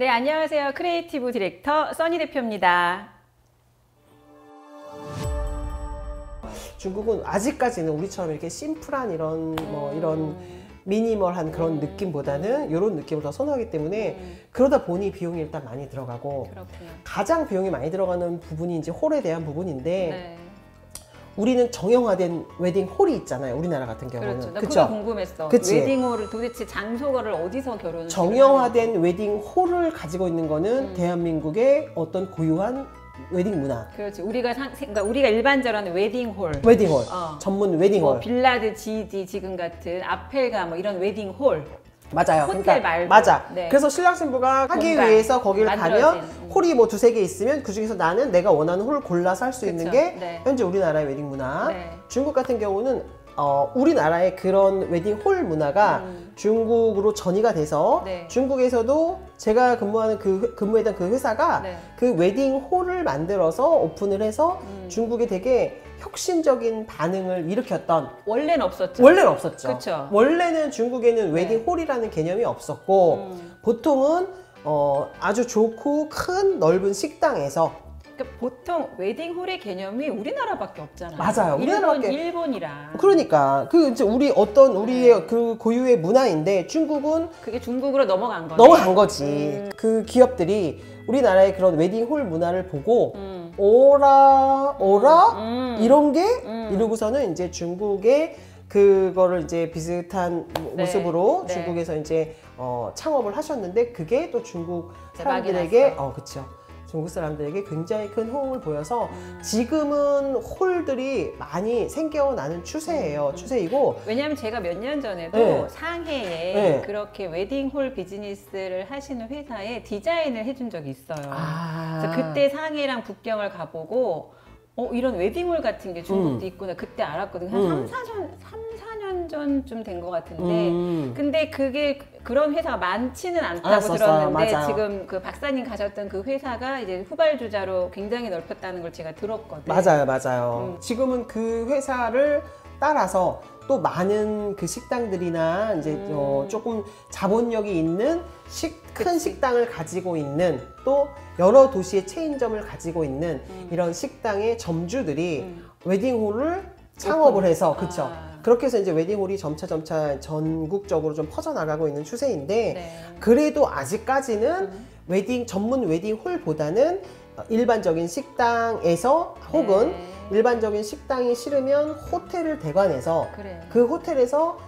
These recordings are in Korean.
네, 안녕하세요. 크리에이티브 디렉터 써니 대표입니다. 중국은 아직까지는 우리처럼 이렇게 심플한 이런 미니멀한 그런 느낌보다는 이런 느낌을 더 선호하기 때문에 그러다 보니 비용이 일단 많이 들어가고, 그렇군요. 가장 비용이 많이 들어가는 부분이 이제 홀에 대한 부분인데, 네. 우리는 정형화된 웨딩 홀이 있잖아요. 우리나라 같은 경우는. 그렇죠. 나 그쵸? 그거 궁금했어. 그치? 웨딩홀을 도대체 장소를 어디서 결혼을 정형화된 웨딩 홀을 가지고 있는 거는 대한민국의 어떤 고유한 웨딩 문화. 그렇지. 그러니까 우리가 일반적으로 하는 웨딩홀. 웨딩홀. 전문 웨딩홀. 뭐 빌라드 GD 지금 같은 아펠가 뭐 이런 웨딩홀. 맞아요. 호텔 말고. 맞아. 네. 그래서 신랑 신부가 하기 공간, 위해서 거기를 만들어진. 가면 홀이 뭐 두세 개 있으면 그 중에서 나는 내가 원하는 홀을 골라서 할 수 있는 그쵸. 게 네. 현재 우리나라의 웨딩 문화. 네. 중국 같은 경우는 우리나라의 그런 웨딩 홀 문화가 중국으로 전이가 돼서 네. 중국에서도 제가 근무했던 그 회사가 네. 그 웨딩 홀을 만들어서 오픈을 해서 중국에 되게 혁신적인 반응을 일으켰던. 원래는 없었죠. 원래는 없었죠. 그쵸. 원래는 중국에는 웨딩 홀이라는 개념이 없었고 보통은 아주 좋고 큰 넓은 식당에서. 그러니까 보통 웨딩홀의 개념이 우리나라밖에 없잖아요. 맞아요. 우리나라밖에. 일본이랑. 그러니까 이제 우리의 그 고유의 문화인데 중국은 그게 중국으로 넘어간 거네. 넘어간 거지. 그 기업들이 우리나라의 그런 웨딩홀 문화를 보고 오라 이런 게 이러고서는 이제 중국의 그거를 이제 비슷한 네. 모습으로 네. 중국에서 이제 창업을 하셨는데 그게 또 중국 대박이 사람들에게 났어. 그쵸. 중국 사람들에게 굉장히 큰 호응을 보여서 지금은 홀들이 많이 생겨나는 추세이고. 왜냐하면 제가 몇 년 전에도 네. 상해에 네. 그렇게 웨딩홀 비즈니스를 하시는 회사에 디자인을 해준 적이 있어요. 그래서 그때 상해랑 북경을 가보고 이런 웨딩홀 같은 게 중국도 있구나 그때 알았거든요. 한 3-4년 전쯤 된 것 같은데 근데 그런 회사가 많지는 않다고 알았었어요. 들었는데 맞아요. 지금 그 박사님 가셨던 그 회사가 이제 후발주자로 굉장히 넓혔다는 걸 제가 들었거든요. 맞아요. 지금은 그 회사를 따라서 또 많은 그 식당들이나 이제 조금 자본력이 있는 큰 식당을 가지고 있는, 또 여러 도시의 체인점을 가지고 있는 이런 식당의 점주들이 웨딩홀을 창업을 해서, 그쵸. 그렇게 해서 이제 웨딩홀이 점차 전국적으로 좀 퍼져나가고 있는 추세인데, 네. 그래도 아직까지는 전문 웨딩홀보다는 일반적인 식당에서 혹은 일반적인 식당이 싫으면 호텔을 대관해서 그래요. 그 호텔에서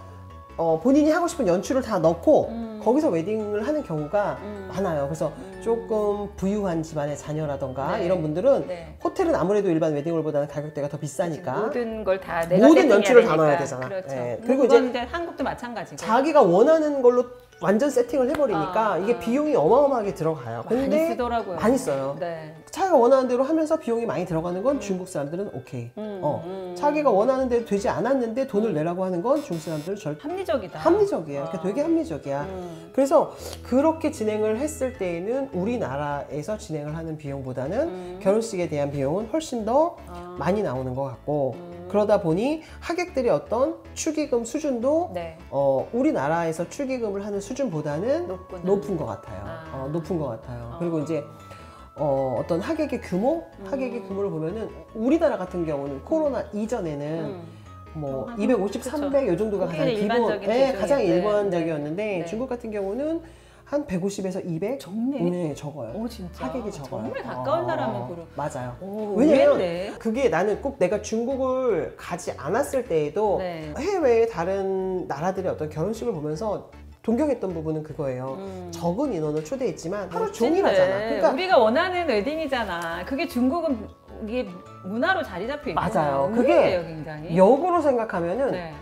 본인이 하고 싶은 연출을 다 넣고 거기서 웨딩을 하는 경우가 많아요. 그래서 조금 부유한 집안의 자녀라던가 네. 이런 분들은 네. 호텔은 아무래도 일반 웨딩홀보다는 가격대가 더 비싸니까 모든 걸 다 내가 모든 세팅해야 연출을 되니까. 다 넣어야 되잖아. 그렇죠. 예. 그리고 이제 한국도 마찬가지고. 자기가 원하는 걸로 완전 세팅을 해버리니까 이게 비용이 어마어마하게 들어가요. 많이 근데 쓰더라고요. 많이 써요. 네. 자기가 원하는 대로 하면서 비용이 많이 들어가는 건 중국 사람들은 오케이. 자기가 원하는 대로 되지 않았는데 돈을 내라고 하는 건 중국 사람들은 합리적이다. 합리적이에요. 되게 합리적이야. 그래서 그렇게 진행을 했을 때에는 우리나라에서 진행을 하는 비용보다는 결혼식에 대한 비용은 훨씬 더 많이 나오는 것 같고, 그러다 보니 하객들의 어떤 축의금 수준도 네. 우리나라에서 축의금을 하는 수준보다는 높은 것 같아요. 높은 것 같아요. 그리고 이제 어떤 하객의 규모를 보면은 우리나라 같은 경우는 코로나 이전에는 뭐 250, 그쵸. 300 이 정도가 가장 일반적인 가장 비중인데. 일반적이었는데 네. 중국 같은 경우는 한 150에서 200? 적네. 네, 적어요. 오, 진짜. 하객이 적어요. 정말 가까운 사람은 그렇고. 맞아요. 오, 왜냐면 의외인데? 그게 나는 꼭 내가 중국을 가지 않았을 때에도 네. 해외의 다른 나라들의 어떤 결혼식을 보면서 동경했던 부분은 그거예요. 적은 인원을 초대했지만 하루 종일 하잖아. 그러니까 우리가 원하는 웨딩이잖아. 그게 중국은 이게 문화로 자리 잡혀 있고. 맞아요. 의외예요, 굉장히. 역으로 생각하면은 네.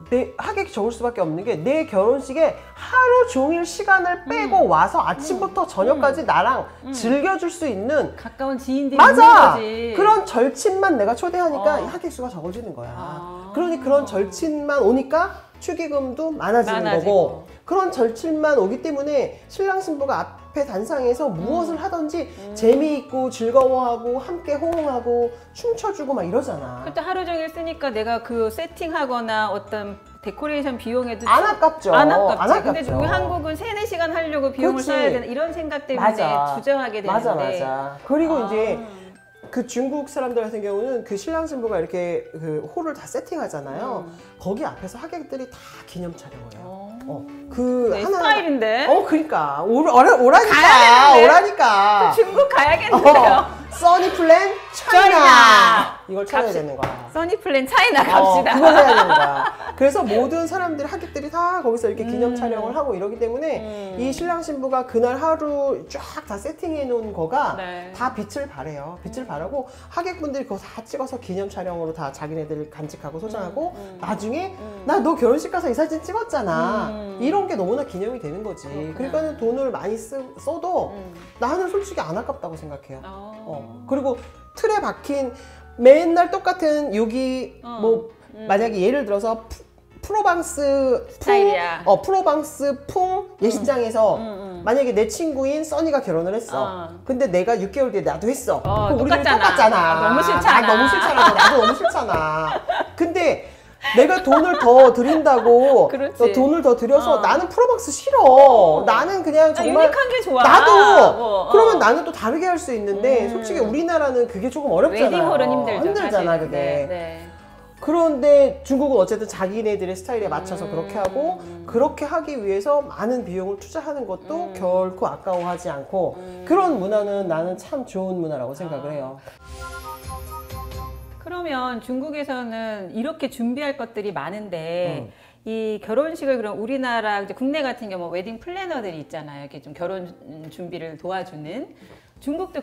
내 하객이 적을 수밖에 없는 게 내 결혼식에 하루 종일 시간을 빼고 와서 아침부터 저녁까지 나랑 즐겨줄 수 있는 가까운 지인들이 맞아! 있는 거지. 그런 절친만 내가 초대하니까 하객 수가 적어지는 거야. 그러니 그런 절친만 오니까 축의금도 많아지는 거고, 그런 절친만 오기 때문에 신랑 신부가 앞에 단상에서 무엇을 하든지 재미있고 즐거워하고 함께 호응하고 춤춰주고 막 이러잖아. 그때 하루 종일 쓰니까 내가 그 세팅하거나 어떤 데코레이션 비용에도 안 아깝죠. 안 아깝지. 안 근데 아깝죠. 우리 한국은 3-4시간 하려고 비용을 그치. 써야 되는 이런 생각 때문에 맞아. 주저하게 되는데. 맞아. 그리고 이제 그 중국 사람들 같은 경우는 그 신랑 신부가 이렇게 그 홀을 다 세팅하잖아요. 거기 앞에서 하객들이 다 기념 촬영을 해요. 그 내 스타일인데? 그러니까 오라니까. 오라니까. 중국 가야겠는데요. 써니 플랜 차이나. 이걸 찾아야 되는 거야. 써니 플랜 차이나 갑시다. 그걸 해야 되는 거야. 그래서 모든 사람들, 하객들이 다 거기서 이렇게 기념 촬영을 하고 이러기 때문에 이 신랑 신부가 그날 하루 쫙 다 세팅해 놓은 거가 네. 다 빛을 발해요. 빛을 발하고 하객분들이 그거 다 찍어서 기념 촬영으로 다 자기네들 간직하고 소장하고 나중에 나 너 결혼식 가서 이 사진 찍었잖아. 이런 게 너무나 기념이 되는 거지. 그러니까는 돈을 많이 써도 나는 솔직히 안 아깝다고 생각해요. 그리고 틀에 박힌 맨날 똑같은 여기 뭐 만약에 예를 들어서 프로방스 스타일이야. 프로방스 풍 예식장에서 만약에 내 친구인 써니가 결혼을 했어. 근데 내가 6개월 뒤에 나도 했어. 그럼 우리 똑같잖아. 너무 싫잖아. 너무 싫잖아. 나도 너무 싫잖아. 근데 내가 돈을 더 드린다고 돈을 더 들여서 나는 프로방스 싫어. 나는 그냥 정말 유니크한 게 좋아. 나도 그러면 나는 또 다르게 할 수 있는데 솔직히 우리나라는 그게 조금 어렵잖아. 웨딩홀은 힘들잖아 그게. 네. 그런데 중국은 어쨌든 자기네들의 스타일에 맞춰서 그렇게 하고 그렇게 하기 위해서 많은 비용을 투자하는 것도 결코 아까워하지 않고 그런 문화는 나는 참 좋은 문화라고 생각을 해요. 그러면 중국에서는 이렇게 준비할 것들이 많은데 이 결혼식을 그럼 우리나라 이제 국내 같은 경우 웨딩 플래너들이 있잖아요. 이렇게 좀 결혼 준비를 도와주는 중국도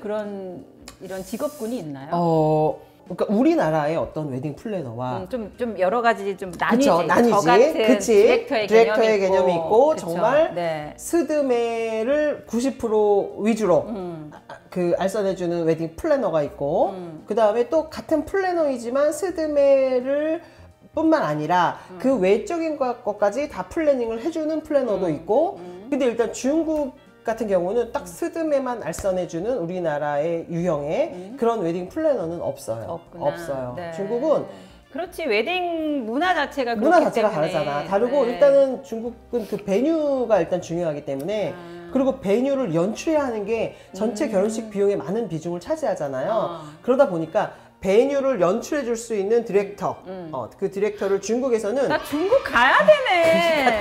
이런 직업군이 있나요? 그러니까 우리나라의 어떤 웨딩 플래너와 좀 여러 가지 좀 나뉘지. 나뉘지. 저 같은 그치. 디렉터의 개념이 있고 그쵸. 정말 네. 스드메를 90% 위주로 그 알선해주는 웨딩 플래너가 있고 그 다음에 또 같은 플래너이지만 스드메를 뿐만 아니라 그 외적인 것까지 다 플래닝을 해주는 플래너도 있고 근데 일단 중국 같은 경우는 딱 스드메만 알선해주는 우리나라의 유형의 그런 웨딩 플래너는 없어요. 없어요. 네. 중국은 그렇지. 웨딩 문화 자체가 문화 그렇기 자체가 때문에. 다르잖아. 다르고 일단은 중국은 그 베뉴가 일단 중요하기 때문에 그리고 베뉴를 연출해야 하는 게 전체 결혼식 비용에 많은 비중을 차지하잖아요. 그러다 보니까 베뉴를 연출해 줄 수 있는 디렉터 그 디렉터를 중국에서는 나 중국 가야 되네.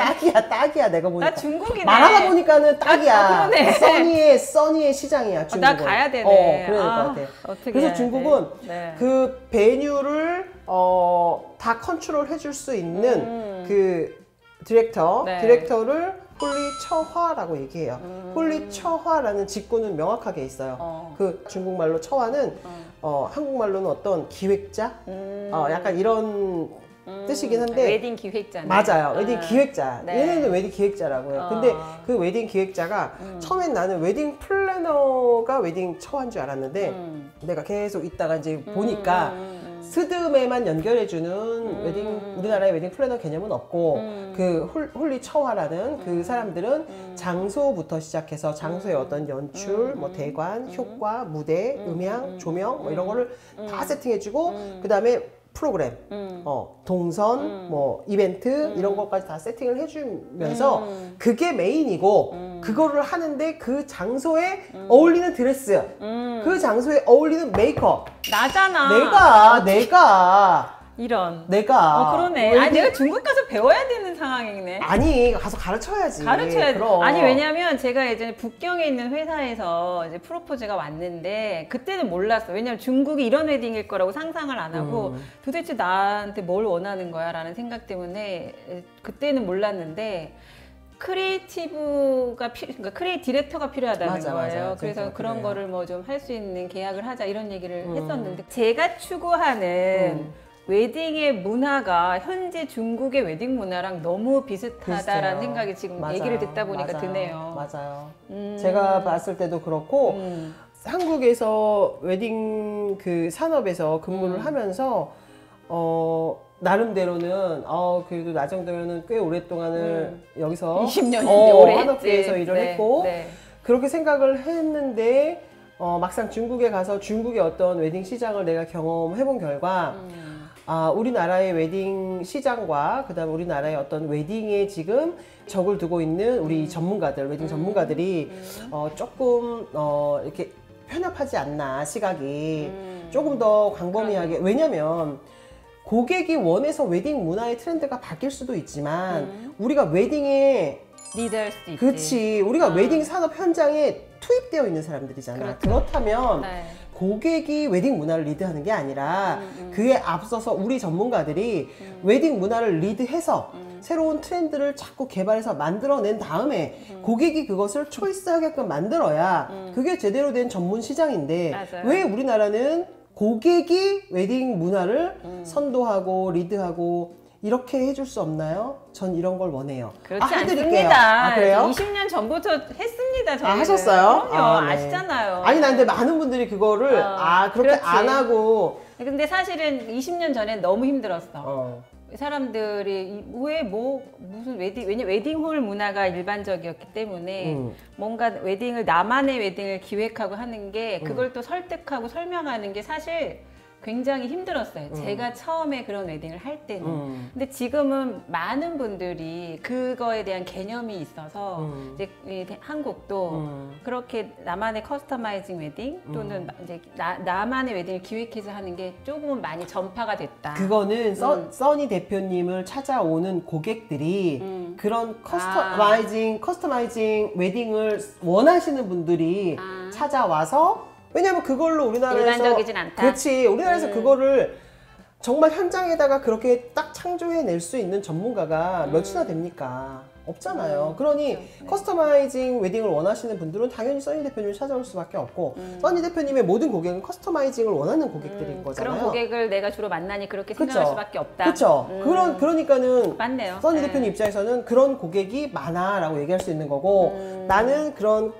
딱이야 내가 보니까 나 중국이네. 말하다 보니까는 딱이야. 그러네. 써니의 시장이야 중국은. 나 가야 되네. 그래야 될 것 같아. 어떻게 그래서 해야 중국은 네. 그 베뉴를 다 컨트롤 해줄 수 있는 그 디렉터를 홀리처화라고 얘기해요. 홀리처화라는 직구는 명확하게 있어요. 그 중국말로 처화는 한국말로는 어떤 기획자? 약간 이런 뜻이긴 한데 웨딩 기획자네. 맞아요. 웨딩 기획자. 네. 얘네는 웨딩 기획자라고 해요. 근데 그 웨딩 기획자가 처음엔 나는 웨딩 플래너가 웨딩 처화인 줄 알았는데 내가 계속 있다가 이제 보니까 스드메만 연결해주는 웨딩 우리나라의 웨딩 플래너 개념은 없고 그 홀리 처화라는 그 사람들은 장소부터 시작해서 장소의 어떤 연출, 뭐 대관, 효과, 무대, 음향, 조명 뭐 이런 거를 다 세팅해주고 그 다음에 프로그램, 동선, 뭐 이벤트 이런 것까지 다 세팅을 해주면서 그게 메인이고 그거를 하는데 그 장소에 어울리는 드레스, 그 장소에 어울리는 메이크업 나잖아. 내가 그러네. 아니 내가 중국 가서 배워야 되는 상황이네. 아니 가서 가르쳐야지. 그럼. 아니 왜냐면 제가 예전에 북경에 있는 회사에서 이제 프로포즈가 왔는데 그때는 몰랐어. 왜냐면 중국이 이런 웨딩일 거라고 상상을 안 하고 도대체 나한테 뭘 원하는 거야 라는 생각 때문에 그때는 몰랐는데 크리에이티브가 그러니까 디렉터가 필요하다는 거예요. 맞아. 그래서 그런 거를 뭐 좀 할 수 있는 계약을 하자 이런 얘기를 했었는데 제가 추구하는 웨딩의 문화가 현재 중국의 웨딩 문화랑 너무 비슷하다라는 생각이 지금 얘기를 듣다 보니까 드네요. 맞아요. 제가 봤을 때도 그렇고 한국에서 웨딩 그 산업에서 근무를 하면서 나름대로는 그래도 나 정도면은 꽤 오랫동안을 여기서 20년인데 오래 한업계에서 일을 했고 네. 그렇게 생각을 했는데 막상 중국에 가서 중국의 어떤 웨딩 시장을 내가 경험해 본 결과 우리나라의 웨딩 시장과 그다음에 우리나라의 어떤 웨딩에 지금 적을 두고 있는 우리 전문가들, 웨딩 전문가들이 조금 이렇게 편협하지 않나 시각이 조금 더 광범위하게 왜냐면 고객이 원해서 웨딩 문화의 트렌드가 바뀔 수도 있지만 우리가 웨딩에 리드할 수도 있지. 그렇지. 우리가 웨딩 산업 현장에 투입되어 있는 사람들이잖아. 그렇죠. 그렇다면 네. 고객이 웨딩 문화를 리드하는 게 아니라 그에 앞서서 우리 전문가들이 웨딩 문화를 리드해서 새로운 트렌드를 자꾸 개발해서 만들어낸 다음에 고객이 그것을 초이스하게끔 만들어야 그게 제대로 된 전문 시장인데 맞아요. 왜 우리나라는 고객이 웨딩 문화를 선도하고 리드하고 이렇게 해줄 수 없나요? 전 이런 걸 원해요. 그렇지 해드릴게요. 않습니다. 그래요? 20년 전부터 했습니다. 저희는. 하셨어요? 그럼요. 네. 아시잖아요. 아니, 나 근데 많은 분들이 그거를 그렇게 그렇지. 안 하고 근데 사실은 20년 전엔 너무 힘들었어. 사람들이 왜 무슨 웨딩홀 문화가 일반적이었기 때문에 뭔가 나만의 웨딩을 기획하고 하는 게 그걸 또 설득하고 설명하는 게 사실 굉장히 힘들었어요. 제가 처음에 그런 웨딩을 할 때는. 근데 지금은 많은 분들이 그거에 대한 개념이 있어서 이제 한국도 그렇게 나만의 커스터마이징 웨딩 또는 이제 나만의 웨딩을 기획해서 하는 게 조금은 많이 전파가 됐다. 그거는 써니 대표님을 찾아오는 고객들이 그런 커스터마이징 웨딩을 원하시는 분들이 찾아와서 왜냐면 그걸로 우리나라에서 일반적이진 않다. 그렇지. 우리나라에서 그거를 정말 현장에다가 그렇게 딱 창조해낼 수 있는 전문가가 몇이나 됩니까? 없잖아요. 그러니 커스터마이징 웨딩을 원하시는 분들은 당연히 써니 대표님을 찾아올 수밖에 없고 써니 대표님의 모든 고객은 커스터마이징을 원하는 고객들인 거잖아요. 그런 고객을 내가 주로 만나니 그렇게 생각할 수밖에 없다. 그렇죠. 그러니까는 맞네요. 써니 대표님 입장에서는 그런 고객이 많아라고 얘기할 수 있는 거고 나는 그런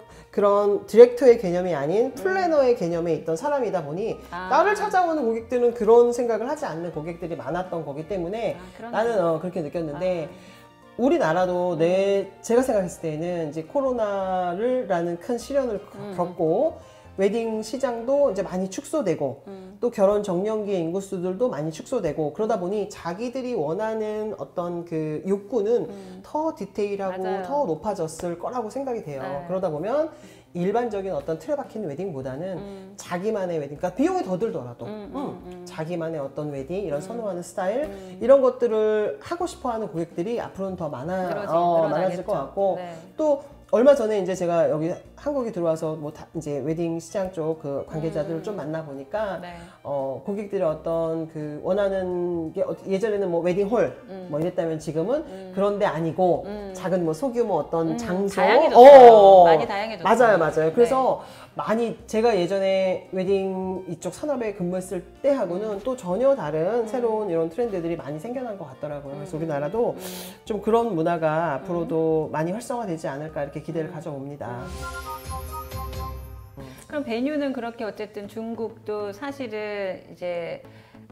디렉터의 개념이 아닌 플래너의 개념에 있던 사람이다 보니 나를 찾아오는 고객들은 그런 생각을 하지 않는 고객들이 많았던 거기 때문에 나는 그렇게 느꼈는데 우리나라도 제가 생각했을 때는 이제 코로나라는 큰 시련을 겪고 웨딩 시장도 이제 많이 축소되고 또 결혼 정년기의 인구수들도 많이 축소되고 그러다 보니 자기들이 원하는 어떤 그 욕구는 더 디테일하고 맞아요. 더 높아졌을 거라고 생각이 돼요. 네. 그러다 보면 일반적인 어떤 틀에 박힌 웨딩보다는 자기만의 웨딩, 그러니까 비용이 더 들더라도 자기만의 어떤 웨딩, 이런 선호하는 스타일 이런 것들을 하고 싶어하는 고객들이 앞으로는 더 많아질 것 같고 네. 또 얼마 전에 이제 제가 여기 한국에 들어와서 이제 웨딩 시장 쪽 그 관계자들을 좀 만나 보니까 고객들의 어떤 그 원하는 게 예전에는 뭐 웨딩홀 뭐 이랬다면 지금은 그런 데 아니고 작은 뭐 소규모 어떤 장소 다양해졌어요. 많이 다양해졌어요. 맞아요. 그래서 많이 제가 예전에 웨딩 이쪽 산업에 근무했을 때하고는 또 전혀 다른 새로운 이런 트렌드들이 많이 생겨난 것 같더라고요. 그래서 우리나라도 좀 그런 문화가 앞으로도 많이 활성화되지 않을까 이렇게 기대를 가져봅니다. 그럼 베뉴는 그렇게 어쨌든 중국도 사실은 이제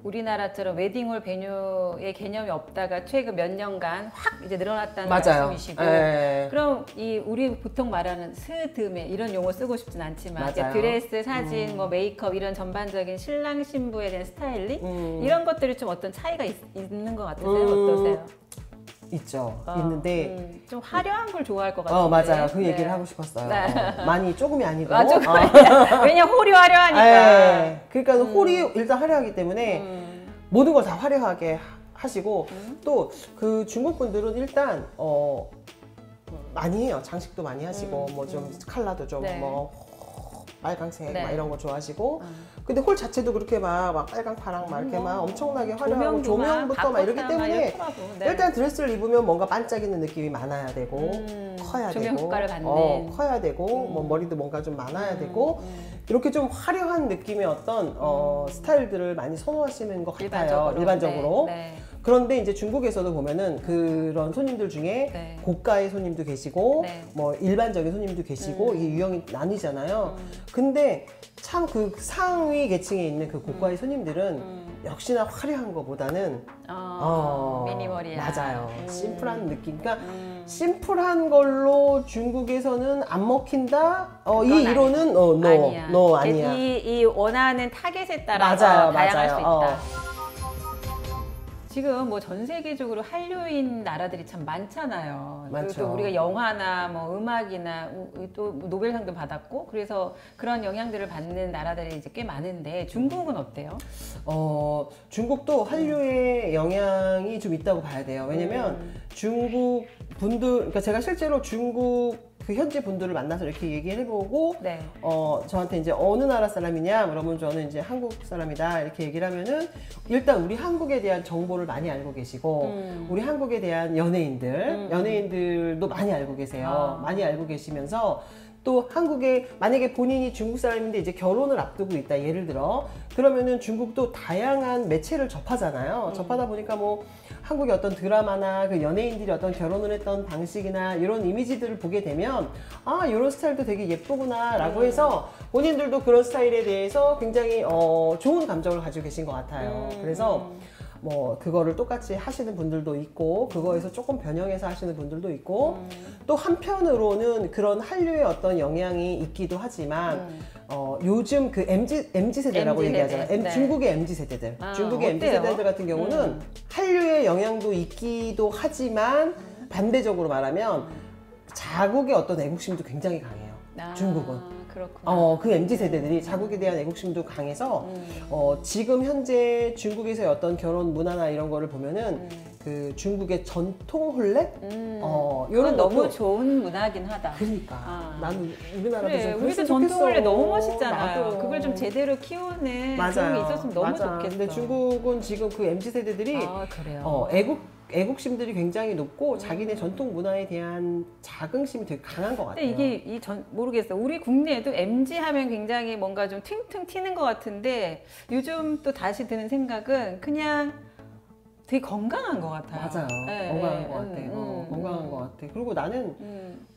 우리나라처럼 웨딩홀 베뉴의 개념이 없다가 최근 몇 년간 확 이제 늘어났다는 말씀이시고 그럼 우리 보통 말하는 스드메 이런 용어 쓰고 싶진 않지만 이제 드레스, 사진, 뭐 메이크업 이런 전반적인 신랑 신부에 대한 스타일링 이런 것들이 좀 어떤 차이가 있는 것 같으세요? 어떠세요? 있죠. 있는데 좀 화려한 걸 좋아할 것 같아요. 맞아요. 그 얘기를 하고 싶었어요. 많이 조금이 아니고. 왜냐 홀이 화려하니까. 그러니까 홀이 일단 화려하기 때문에 모든 걸 다 화려하게 하시고 또 그 중국 분들은 일단 많이 해요. 장식도 많이 하시고 뭐 좀 컬러도 좀 뭐 빨강색 막 이런 거 좋아하시고 근데 홀 자체도 그렇게 막 빨강 파랑 막 이렇게 막 엄청나게 화려하고 조명부터 막 이러기 때문에 일단 드레스를 입으면 뭔가 반짝이는 느낌이 많아야 되고 커야 조명 되고 효과를 받는 커야 되고 뭐 머리도 뭔가 좀 많아야 되고 이렇게 좀 화려한 느낌의 어떤 스타일들을 많이 선호하시는 것 같아요. 일반적으로. 그런데 이제 중국에서도 보면은 그런 손님들 중에 고가의 손님도 계시고 뭐 일반적인 손님도 계시고 이게 유형이 나뉘잖아요. 근데 참 그 상위 계층에 있는 그 고가의 손님들은 역시나 화려한 것보다는 미니멀이야. 맞아요. 심플한 느낌. 그러니까 심플한 걸로 중국에서는 안 먹힌다. 이 이론은 아니야. 이 원하는 타겟에 따라서 다양할 수 있다. 지금 뭐 전 세계적으로 한류인 나라들이 참 많잖아요. 그리고 많죠. 또 우리가 영화나 뭐 음악이나 또 노벨상도 받았고 그래서 그런 영향들을 받는 나라들이 이제 꽤 많은데 중국은 어때요? 중국도 한류의 영향이 좀 있다고 봐야 돼요. 왜냐면 중국 분들, 그러니까 제가 실제로 중국 그 현지 분들을 만나서 이렇게 얘기를 해보고, 네. 저한테 이제 어느 나라 사람이냐? 그러면 저는 이제 한국 사람이다. 이렇게 얘기를 하면은, 일단 우리 한국에 대한 정보를 많이 알고 계시고, 우리 한국에 대한 연예인들도 많이 알고 계세요. 많이 알고 계시면서, 또 한국에 만약에 본인이 중국 사람인데 이제 결혼을 앞두고 있다, 예를 들어. 그러면은 중국도 다양한 매체를 접하잖아요. 접하다 보니까 뭐 한국의 어떤 드라마나 그 연예인들이 어떤 결혼을 했던 방식이나 이런 이미지들을 보게 되면 아, 이런 스타일도 되게 예쁘구나 라고 해서 본인들도 그런 스타일에 대해서 굉장히 좋은 감정을 가지고 계신 것 같아요. 그래서 뭐 그거를 똑같이 하시는 분들도 있고 그거에서 조금 변형해서 하시는 분들도 있고 또 한편으로는 그런 한류의 어떤 영향이 있기도 하지만 요즘 그 MZ 세대라고 MZ 얘기하잖아요. 세대. 네. 중국의 MZ 세대들, 중국의 어때요? MZ 세대들 같은 경우는 한류의 영향도 있기도 하지만 반대적으로 말하면 자국의 어떤 애국심도 굉장히 강해요. 중국은. 그렇구나. 그 MZ 세대들이 자국에 대한 애국심도 강해서 지금 현재 중국에서의 어떤 결혼 문화나 이런 거를 보면은 그 중국의 전통 혼례 이런 너무 좋은 문화긴 하다. 그러니까 나는 우리나라도 그래, 좀 우리도 전통 혼례 너무 멋있잖아요. 그걸 좀 제대로 키우는 그런 게 있었으면 너무 좋겠어. 근데 중국은 지금 그 MZ 세대들이 그래요. 애국심들이 굉장히 높고 자기네 전통 문화에 대한 자긍심이 되게 강한 것 같아요. 근데 이게 모르겠어요. 우리 국내에도 MZ 하면 굉장히 뭔가 좀 퉁퉁 튀는 것 같은데 요즘 또 다시 드는 생각은 그냥 되게 건강한 것 같아요. 맞아요. 네, 건강한 것 같아요. 건강한 것 같아. 그리고 나는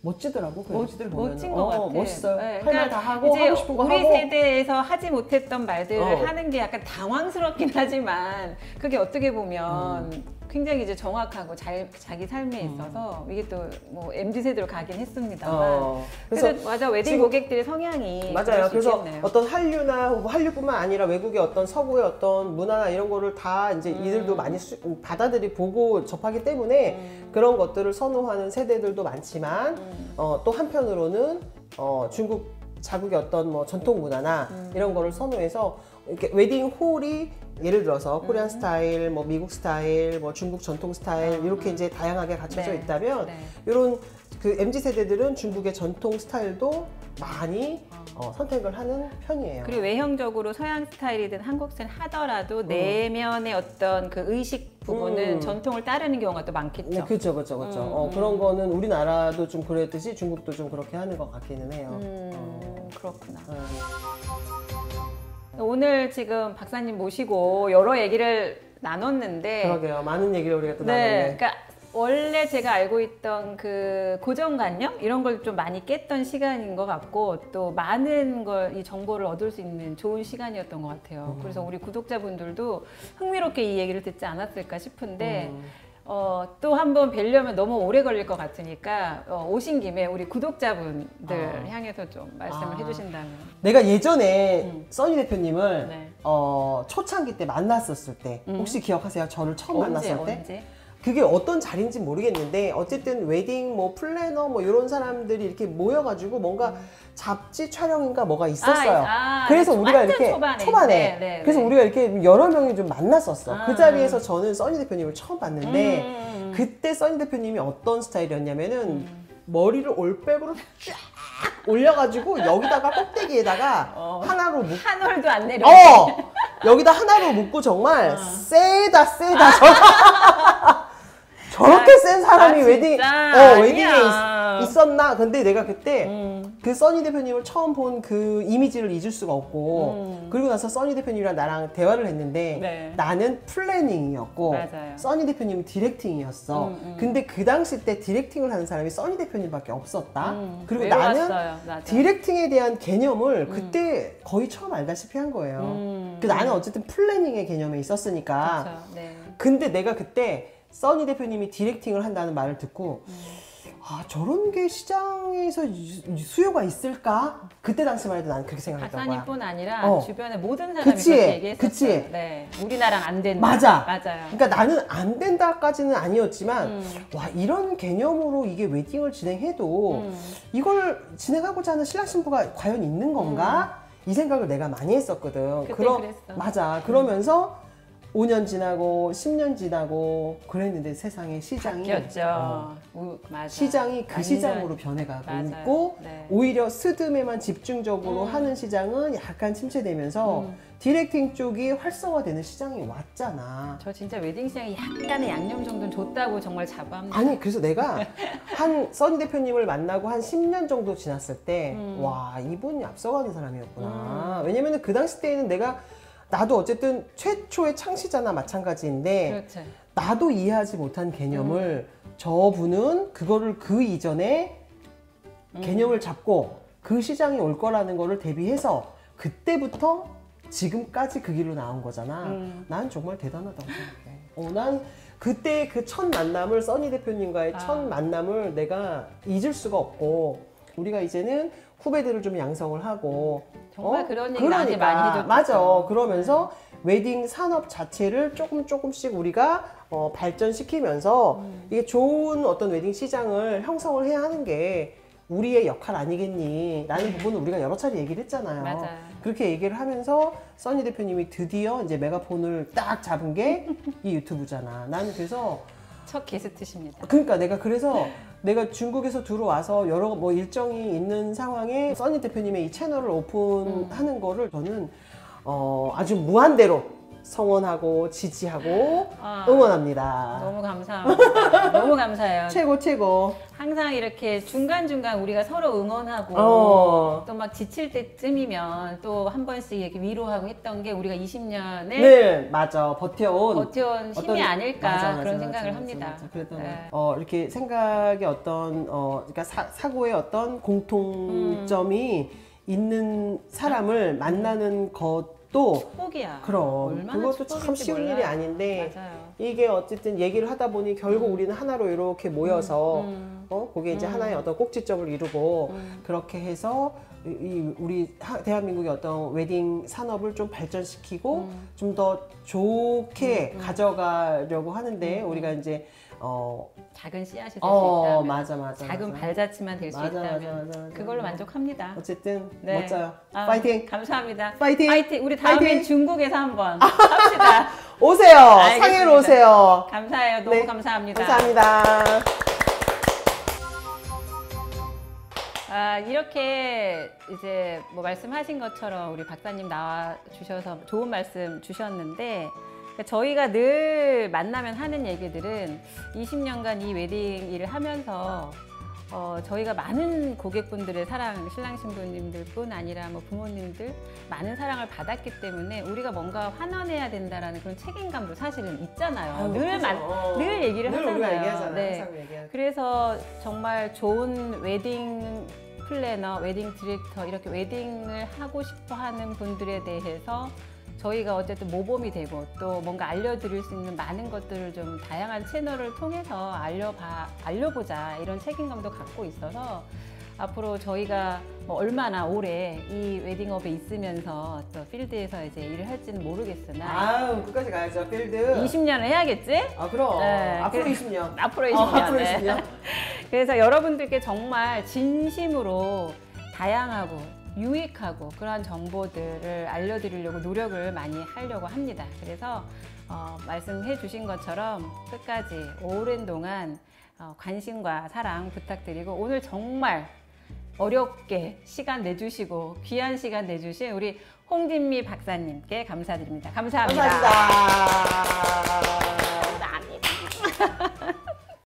멋지더라고. 그 MZ들 보면 멋진 것 같아. 멋있어요. 네, 할 말 다 하고 이제 하고 싶은 거 우리 하고. 세대에서 하지 못했던 말들을 하는 게 약간 당황스럽긴 하지만 그게 어떻게 보면 굉장히 이제 정확하고 자기 삶에 있어서 이게 또 뭐 MZ 세대로 가긴 했습니다만 그래서 맞아 웨딩 고객들의 성향이 맞아요. 그래서 있겠네요. 어떤 한류나 한류뿐만 아니라 외국의 어떤 서구의 어떤 문화나 이런 거를 다 이제 이들도 많이 받아들이 보고 접하기 때문에 그런 것들을 선호하는 세대들도 많지만 또 한편으로는 중국 자국의 어떤 뭐 전통 문화나 이런 거를 선호해서 이렇게 웨딩 홀이 예를 들어서 코리안 스타일, 뭐 미국 스타일, 뭐 중국 전통 스타일 이렇게 이제 다양하게 갖춰져 있다면 이런 그 MZ 세대들은 중국의 전통 스타일도 많이 선택을 하는 편이에요. 그리고 외형적으로 서양 스타일이든 한국 스타일 하더라도 내면의 어떤 그 의식 부분은 전통을 따르는 경우가 또 많겠죠. 네, 그렇죠. 그런 거는 우리나라도 좀 그랬듯이 중국도 좀 그렇게 하는 것 같기는 해요. 그렇구나. 오늘 지금 박사님 모시고 여러 얘기를 나눴는데 그러게요. 많은 얘기를 우리가 또 나눴네. 그러니까 원래 제가 알고 있던 그 고정관념 이런 걸 좀 많이 깼던 시간인 것 같고 또 많은 걸 이 정보를 얻을 수 있는 좋은 시간이었던 것 같아요. 그래서 우리 구독자분들도 흥미롭게 이 얘기를 듣지 않았을까 싶은데 또 한번 뵈려면 너무 오래 걸릴 것 같으니까 오신 김에 우리 구독자분들 향해서 좀 말씀을 해주신다면. 내가 예전에 써니 대표님을 네. 초창기 때 만났었을 때 혹시 기억하세요? 저를 처음 만났을 때? 언제? 그게 어떤 자리인지 모르겠는데 어쨌든 웨딩 뭐 플래너 뭐 이런 사람들이 이렇게 모여가지고 뭔가 잡지 촬영인가 뭐가 있었어요. 그래서 우리가 이렇게 초반에 네, 그래서 우리가 이렇게 여러 명이 좀 만났었어. 그 자리에서 저는 써니 대표님을 처음 봤는데 그때 써니 대표님이 어떤 스타일이었냐면은 머리를 올백으로 쫙 올려가지고 여기다가 꼭대기에다가 하나로 묶고 한 홀도 안 내려. 여기다 하나로 묶고 정말 세다 저렇게 센 사람이 웨딩에 있었나? 근데 내가 그때 그 써니 대표님을 처음 본 그 이미지를 잊을 수가 없고 그리고 나서 써니 대표님이랑 나랑 대화를 했는데 나는 플래닝이었고 써니 대표님은 디렉팅이었어. 근데 그 당시 때 디렉팅을 하는 사람이 써니 대표님밖에 없었다. 그리고 나는 디렉팅에 대한 개념을 그때 거의 처음 알다시피 한 거예요. 나는 어쨌든 플래닝의 개념에 있었으니까. 근데 내가 그때 써니 대표님이 디렉팅을 한다는 말을 듣고 아, 저런 게 시장에서 수요가 있을까? 그때 당시만 해도 난 그렇게 생각했던 거야. 박사님뿐 아니라 주변의 모든 사람이 그치? 그렇게 얘기했었어요. 그치? 네, 우리나라랑 안 된다. 맞아. 맞아요. 그러니까 나는 안 된다까지는 아니었지만 와, 이런 개념으로 이게 웨딩을 진행해도 이걸 진행하고자 하는 신랑 신부가 과연 있는 건가? 이 생각을 내가 많이 했었거든. 그때 그랬어. 맞아. 그러면서 5년 지나고 10년 지나고 그랬는데 세상에 시장이 바뀌었죠. 맞아. 시장이 그 완전. 시장으로 변해가고 맞아요. 있고 네. 오히려 스드메만 집중적으로 하는 시장은 약간 침체되면서 디렉팅 쪽이 활성화되는 시장이 왔잖아. 저 진짜 웨딩 시장에 약간의 양념 정도는 줬다고 정말 자부합니다. 아니 그래서 내가 한 써니 대표님을 만나고 한 10년 정도 지났을 때 와, 이분이 앞서가는 사람이었구나. 왜냐면은 그 당시 때에는 나도 어쨌든 최초의 창시자나 마찬가지인데 그렇죠. 나도 이해하지 못한 개념을 저분은 그거를 그 이전에 개념을 잡고 그 시장이 올 거라는 거를 대비해서 그때부터 지금까지 그 길로 나온 거잖아. 난 정말 대단하다고 생각해. 난 그때 그 첫 만남을 써니 대표님과의 첫 만남을 내가 잊을 수가 없고 우리가 이제는 후배들을 좀 양성을 하고 정말 그런 얘기 나한테 많이 해줬죠. 맞아. 그러면서 웨딩 산업 자체를 조금씩 우리가 발전시키면서 이게 좋은 어떤 웨딩 시장을 형성을 해야 하는 게 우리의 역할 아니겠니? 라는 부분을 우리가 여러 차례 얘기를 했잖아요. 맞아요. 그렇게 얘기를 하면서 써니 대표님이 드디어 이제 메가폰을 딱 잡은 게 이 유튜브잖아. 나는 그래서 첫 게스트십니다. 그러니까 내가 중국에서 들어와서 여러 뭐 일정이 있는 상황에 써니 대표님의 이 채널을 오픈하는 거를 저는 아주 무한대로 성원하고 지지하고 응원합니다. 너무 감사합니다. 너무 감사해요. 최고. 항상 이렇게 중간중간 우리가 서로 응원하고 또 막 지칠 때쯤이면 또 한 번씩 이렇게 위로하고 했던 게 우리가 20년을 네, 맞아. 버텨온 힘이 아닐까 맞아, 그런 생각을 합니다. 맞아. 그랬던 네. 이렇게 생각의 어떤 그러니까 사고의 어떤 공통점이 있는 사람을 만나는 것도 축복이야. 그럼 얼마나 그것도 참 축복인지 쉬운 몰라요. 일이 아닌데 맞아요. 이게 어쨌든 얘기를 하다 보니 결국 우리는 하나로 이렇게 모여서 그게 이제 하나의 어떤 꼭지점을 이루고 그렇게 해서 우리 대한민국의 어떤 웨딩 산업을 좀 발전시키고 좀 더 좋게 가져가려고 하는데 우리가 이제 작은 씨앗이 될 수 있다면 맞아. 작은 발자취만 될 수 있다면 맞아. 그걸로 만족합니다. 어쨌든 네. 멋져요. 파이팅! 감사합니다. 파이팅! 우리 다음엔 파이팅! 중국에서 한번 합시다. 오세요. 알겠습니다. 상해로 오세요. 감사해요. 너무 네. 감사합니다. 감사합니다. 이렇게 이제 뭐 말씀하신 것처럼 우리 박사님 나와 주셔서 좋은 말씀 주셨는데 저희가 늘 만나면 하는 얘기들은 20년간 이 웨딩 일을 하면서 저희가 많은 고객분들의 사랑, 신랑 신부님들뿐 아니라 뭐 부모님들 많은 사랑을 받았기 때문에 우리가 뭔가 환원해야 된다라는 그런 책임감도 사실은 있잖아요. 늘 얘기를 늘 하잖아요. 우리가 얘기하잖아요. 네. 항상 얘기하잖아요. 그래서 정말 좋은 웨딩 플래너, 웨딩 디렉터 이렇게 웨딩을 하고 싶어하는 분들에 대해서 저희가 어쨌든 모범이 되고 또 뭔가 알려드릴 수 있는 많은 것들을 좀 다양한 채널을 통해서 알려보자 이런 책임감도 갖고 있어서 앞으로 저희가 뭐 얼마나 오래 이 웨딩업에 있으면서 또 필드에서 이제 일을 할지는 모르겠으나 끝까지 가야죠. 필드. 20년을 해야겠지? 그럼. 네, 앞으로 20년. 앞으로 20년. 앞으로 네. 20년. 그래서 여러분들께 정말 진심으로 다양하고 유익하고 그러한 정보들을 알려드리려고 노력을 많이 하려고 합니다. 그래서 말씀해 주신 것처럼 끝까지 오랜 동안 관심과 사랑 부탁드리고 오늘 정말 어렵게 시간 내주시고 귀한 시간 내주신 우리 홍진미 박사님께 감사드립니다. 감사합니다. 감사합니다.